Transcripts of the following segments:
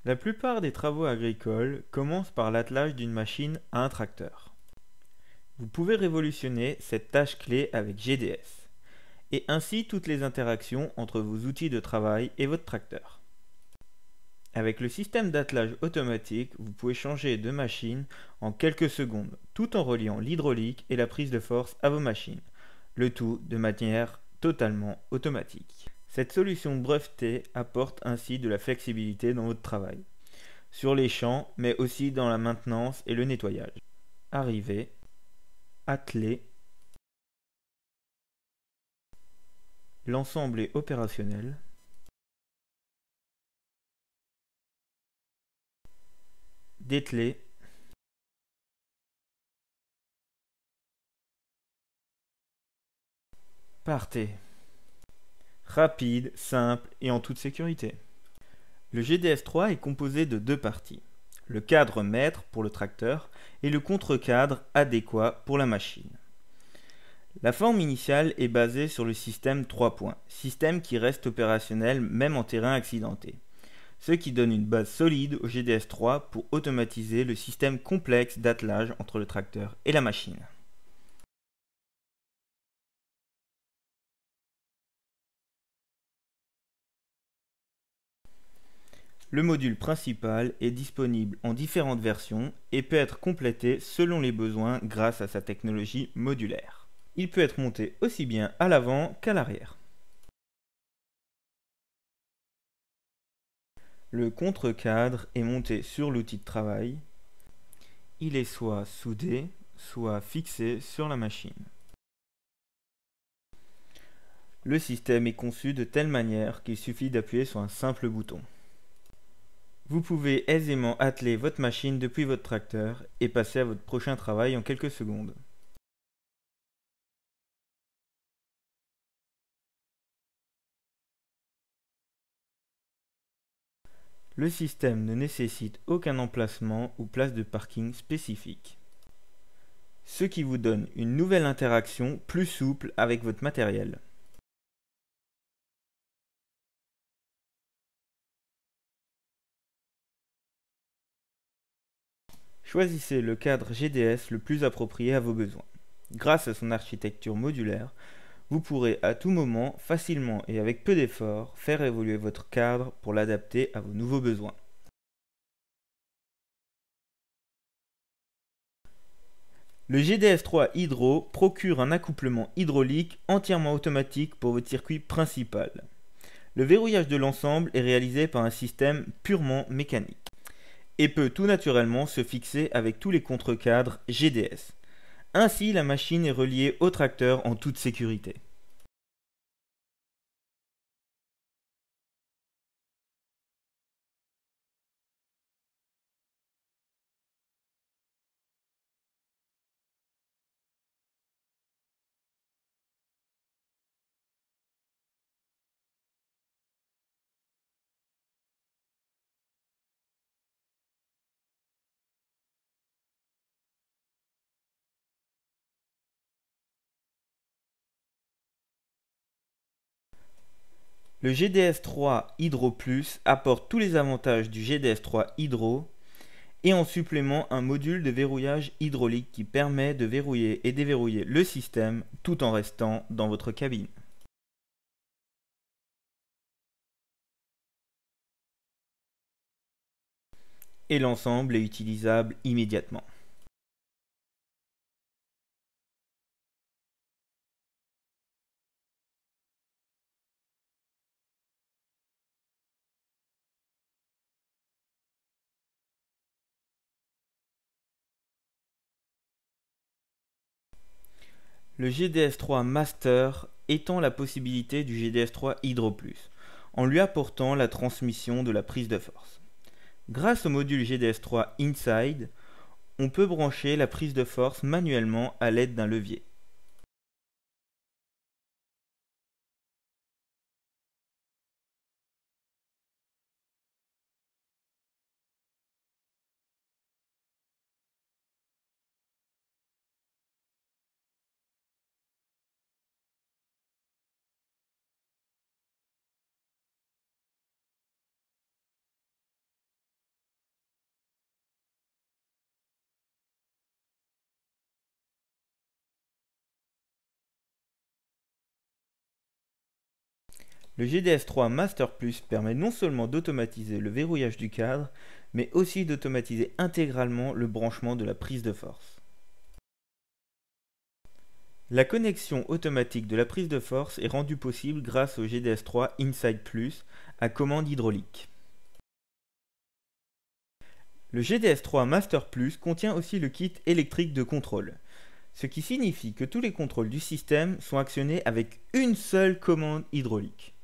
La plupart des travaux agricoles commencent par l'attelage d'une machine à un tracteur. Vous pouvez révolutionner cette tâche clé avec GDS, et ainsi toutes les interactions entre vos outils de travail et votre tracteur. Avec le système d'attelage automatique, vous pouvez changer de machine en quelques secondes, tout en reliant l'hydraulique et la prise de force à vos machines, le tout de manière totalement automatique. Cette solution brevetée apporte ainsi de la flexibilité dans votre travail, sur les champs, mais aussi dans la maintenance et le nettoyage. Arriver, atteler, l'ensemble est opérationnel. Dételer, partez. Rapide, simple et en toute sécurité. Le GDS3 est composé de deux parties. Le cadre maître pour le tracteur et le contre-cadre adéquat pour la machine. La forme initiale est basée sur le système 3 points, système qui reste opérationnel même en terrain accidenté, ce qui donne une base solide au GDS3 pour automatiser le système complexe d'attelage entre le tracteur et la machine. Le module principal est disponible en différentes versions et peut être complété selon les besoins grâce à sa technologie modulaire. Il peut être monté aussi bien à l'avant qu'à l'arrière. Le contre-cadre est monté sur l'outil de travail. Il est soit soudé, soit fixé sur la machine. Le système est conçu de telle manière qu'il suffit d'appuyer sur un simple bouton. Vous pouvez aisément atteler votre machine depuis votre tracteur et passer à votre prochain travail en quelques secondes. Le système ne nécessite aucun emplacement ou place de parking spécifique, ce qui vous donne une nouvelle interaction plus souple avec votre matériel. Choisissez le cadre GDS le plus approprié à vos besoins. Grâce à son architecture modulaire, vous pourrez à tout moment, facilement et avec peu d'efforts, faire évoluer votre cadre pour l'adapter à vos nouveaux besoins. Le GDS3 Hydro procure un accouplement hydraulique entièrement automatique pour votre circuit principal. Le verrouillage de l'ensemble est réalisé par un système purement mécanique et peut tout naturellement se fixer avec tous les contre-cadres GDS. Ainsi, la machine est reliée au tracteur en toute sécurité. Le GDS3 Hydro Plus apporte tous les avantages du GDS3 Hydro et en supplément un module de verrouillage hydraulique qui permet de verrouiller et déverrouiller le système tout en restant dans votre cabine. Et l'ensemble est utilisable immédiatement. Le GDS3 Master étend la possibilité du GDS3 Hydro Plus en lui apportant la transmission de la prise de force. Grâce au module GDS3 Inside, on peut brancher la prise de force manuellement à l'aide d'un levier. Le GDS3 Master Plus permet non seulement d'automatiser le verrouillage du cadre, mais aussi d'automatiser intégralement le branchement de la prise de force. La connexion automatique de la prise de force est rendue possible grâce au GDS3 Inside Plus à commande hydraulique. Le GDS3 Master Plus contient aussi le kit électrique de contrôle, ce qui signifie que tous les contrôles du système sont actionnés avec une seule commande hydraulique.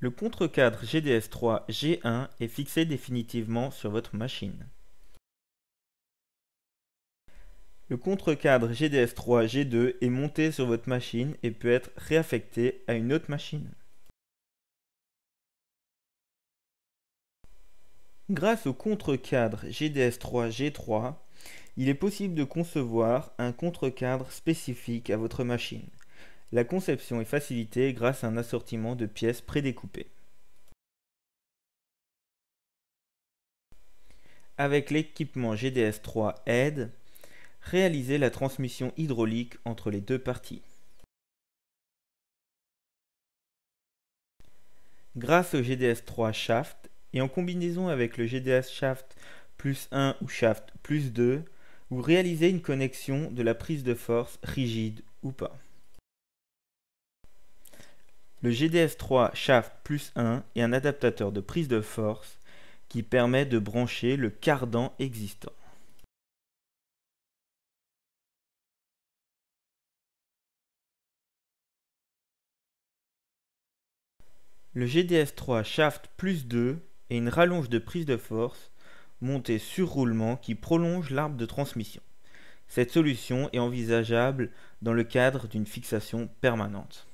Le contre-cadre GDS3 G1 est fixé définitivement sur votre machine. Le contre-cadre GDS3 G2 est monté sur votre machine et peut être réaffecté à une autre machine. Grâce au contre-cadre GDS3 G3, il est possible de concevoir un contre-cadre spécifique à votre machine. La conception est facilitée grâce à un assortiment de pièces prédécoupées. Avec l'équipement GDS3 Aide, réalisez la transmission hydraulique entre les deux parties. Grâce au GDS3 Shaft et en combinaison avec le GDS Shaft plus 1 ou Shaft plus 2, vous réalisez une connexion de la prise de force rigide ou pas. Le GDS3 Shaft plus 1 est un adaptateur de prise de force qui permet de brancher le cardan existant. Le GDS3 Shaft plus 2 est une rallonge de prise de force montée sur roulement qui prolonge l'arbre de transmission. Cette solution est envisageable dans le cadre d'une fixation permanente.